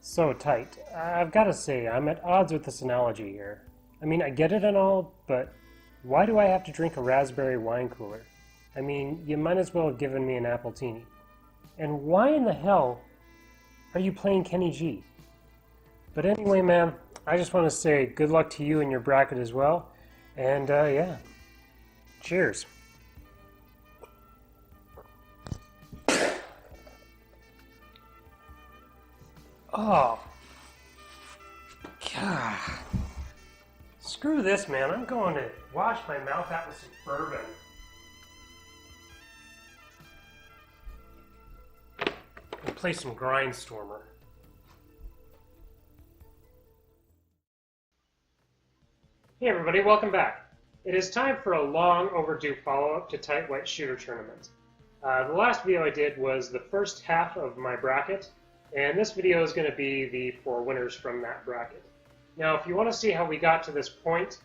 So tight. I've got to say, I'm at odds with this analogy here. I mean, I get it and all, but why do I have to drink a raspberry wine cooler? I mean, you might as well have given me an appletini. And why in the hell are you playing Kenny G? But anyway, man, I just want to say good luck to you and your bracket as well. And, yeah. Cheers. Oh. God. Screw this, man. I'm going to wash my mouth out with some bourbon. And play some Grindstormer. Hey everybody, welcome back. It is time for a long overdue follow-up to Tight White Shooter Tournament. The last video I did was the first half of my bracket, and this video is going to be the 4 winners from that bracket. Now, if you want to see how we got to this point,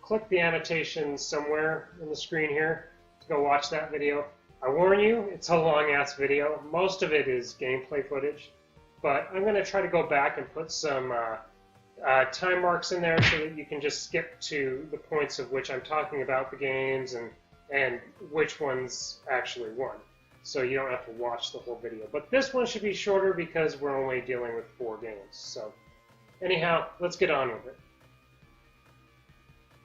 click the annotation somewhere in the screen here to go watch that video. I warn you, it's a long-ass video. Most of it is gameplay footage, but I'm going to try to go back and put some time marks in there so that you can just skip to the points of which I'm talking about the games and which ones actually won. So you don't have to watch the whole video. But this one should be shorter because we're only dealing with 4 games. So anyhow, let's get on with it.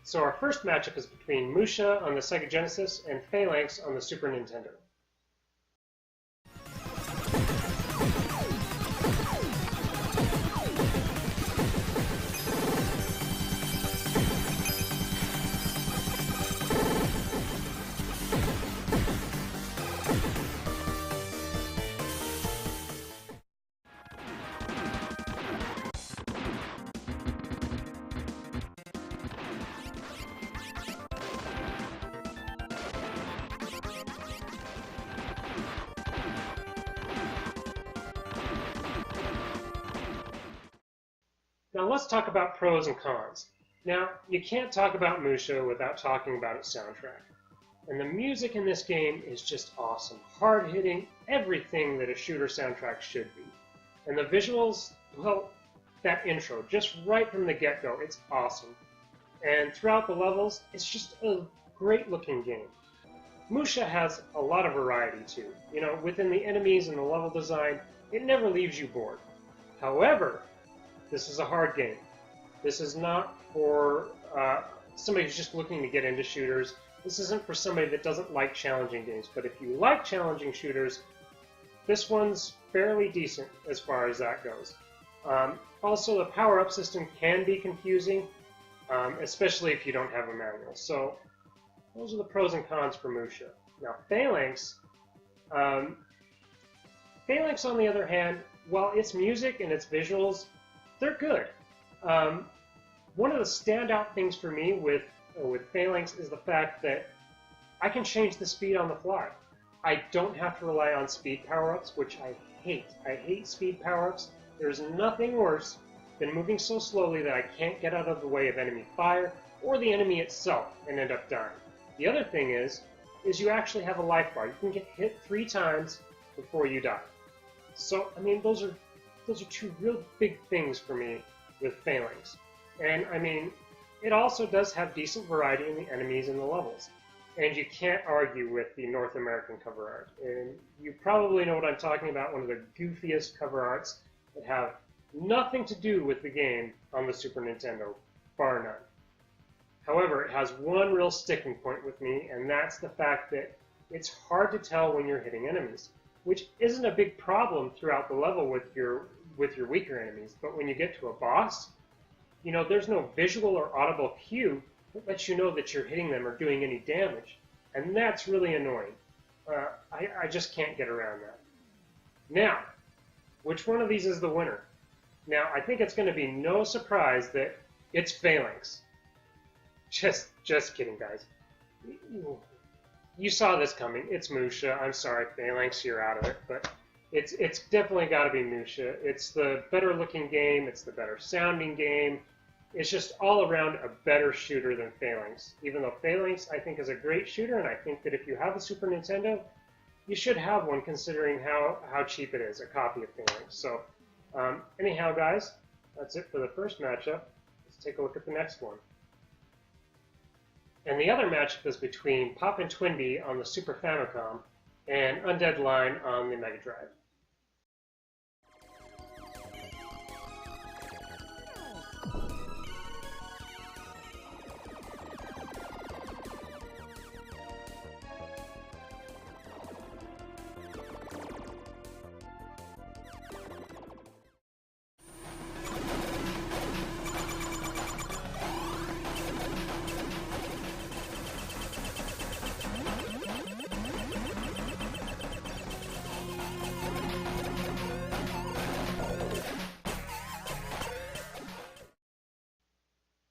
So our first matchup is between M.U.S.H.A on the Sega Genesis and Phalanx on the Super Nintendo. Now let's talk about pros and cons. Now, you can't talk about M.U.S.H.A without talking about its soundtrack. And the music in this game is just awesome. Hard-hitting, everything that a shooter soundtrack should be. And the visuals, well, that intro, just right from the get-go, it's awesome. And throughout the levels, it's just a great-looking game. M.U.S.H.A has a lot of variety too. You know, within the enemies and the level design, it never leaves you bored. However, this is a hard game. This is not for somebody who's just looking to get into shooters. This isn't for somebody that doesn't like challenging games. But if you like challenging shooters, this one's fairly decent as far as that goes. Also, the power-up system can be confusing, especially if you don't have a manual. So those are the pros and cons for M.U.S.H.A. Now, Phalanx, on the other hand, while its music and its visuals, they're good. One of the standout things for me with Phalanx is the fact that I can change the speed on the fly. I don't have to rely on speed power-ups, which I hate. I hate speed power-ups. There's nothing worse than moving so slowly that I can't get out of the way of enemy fire or the enemy itself and end up dying. The other thing is you actually have a life bar. You can get hit 3 times before you die. So, I mean, those are 2 real big things for me with Phalanx. And, I mean, it also does have decent variety in the enemies and the levels. And you can't argue with the North American cover art. And you probably know what I'm talking about, one of the goofiest cover arts that have nothing to do with the game on the Super Nintendo, bar none. However, it has one real sticking point with me, and that's the fact that it's hard to tell when you're hitting enemies, which isn't a big problem throughout the level with your weaker enemies. But when you get to a boss, you know, there's no visual or audible cue that lets you know that you're hitting them or doing any damage. And that's really annoying. I just can't get around that. Now, which one of these is the winner? Now, I think it's going to be no surprise that it's Phalanx. Just kidding, guys. You saw this coming. It's M.U.S.H.A. I'm sorry, Phalanx, you're out of it, but it's definitely got to be M.U.S.H.A. It's the better looking game. It's the better sounding game. It's just all around a better shooter than Phalanx. Even though Phalanx, I think, is a great shooter, and I think that if you have a Super Nintendo, you should have one considering how cheap it is, a copy of Phalanx. So Anyhow, guys, that's it for the first matchup. Let's take a look at the next one. And the other matchup is between Pop'n TwinBee on the Super Famicom and Undead Line on the Mega Drive.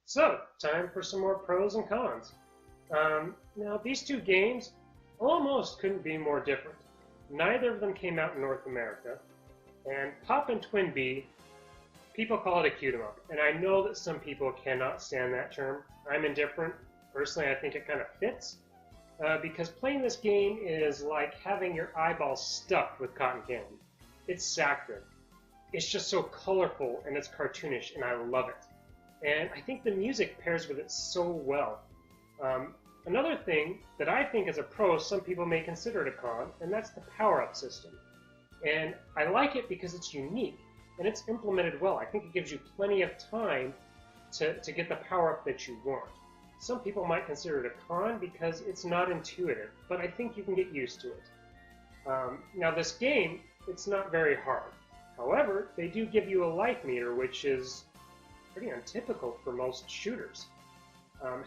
So, time for some more pros and cons. Now, these two games almost couldn't be more different. Neither of them came out in North America, and Pop'n TwinBee, people call it a cute-em-up, and I know that some people cannot stand that term. I'm indifferent. Personally, I think it kind of fits, because playing this game is like having your eyeballs stuffed with cotton candy. It's saccharine. It's just so colorful, and it's cartoonish, and I love it. And I think the music pairs with it so well. Another thing that I think is a pro, some people may consider it a con, and that's the power-up system. And I like it because it's unique, and it's implemented well. I think it gives you plenty of time to get the power-up that you want. Some people might consider it a con because it's not intuitive, but I think you can get used to it. Now this game, it's not very hard. However, they do give you a life meter, which is pretty untypical for most shooters.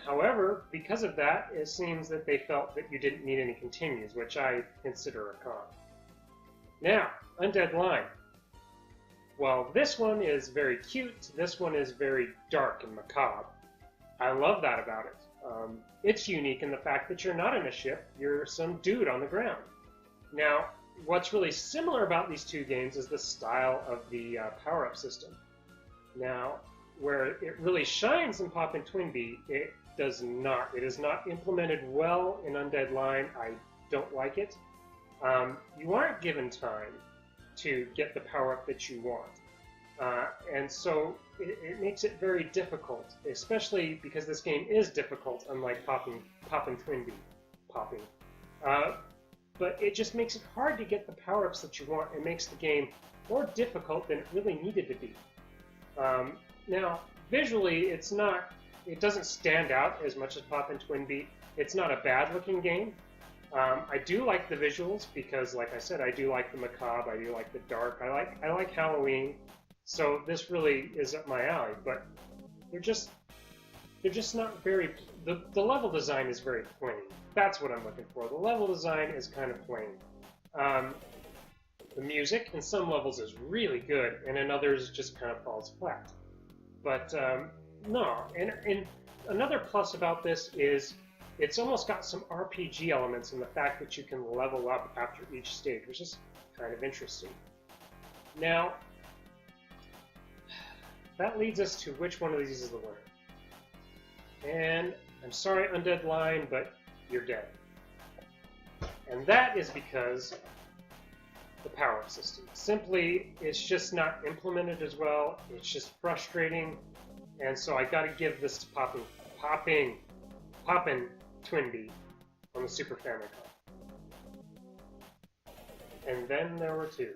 However, because of that, it seems that they felt that you didn't need any continues, which I consider a con. Now, Undead Line. Well, this one is very cute, this one is very dark and macabre. I love that about it. It's unique in the fact that you're not in a ship, you're some dude on the ground. Now, what's really similar about these two games is the style of the power-up system. Now, where it really shines in Pop'n TwinBee, it does not. It is not implemented well in Undead Line. I don't like it. You aren't given time to get the power-up that you want. And so it makes it very difficult, especially because this game is difficult, unlike Pop'n TwinBee. But it just makes it hard to get the power-ups that you want. It makes the game more difficult than it really needed to be. Now, visually, it doesn't stand out as much as Pop'n TwinBee. It's not a bad-looking game. I do like the visuals because, like I said, I do like the macabre, I do like the dark, I like Halloween. So this really is up my alley, but they're just not very. The level design is very plain. That's what I'm looking for. The level design is kind of plain. The music in some levels is really good, and in others just kind of falls flat. But no, and another plus about this is it's almost got some RPG elements in the fact that you can level up after each stage, which is kind of interesting. Now, that leads us to which one of these is the winner. And I'm sorry, Undead Line, but you're dead. And that is because the power system. Simply, it's just not implemented as well. It's just frustrating. And so I gotta give this to Pop'n TwinBee on the Super Famicom. And then there were two.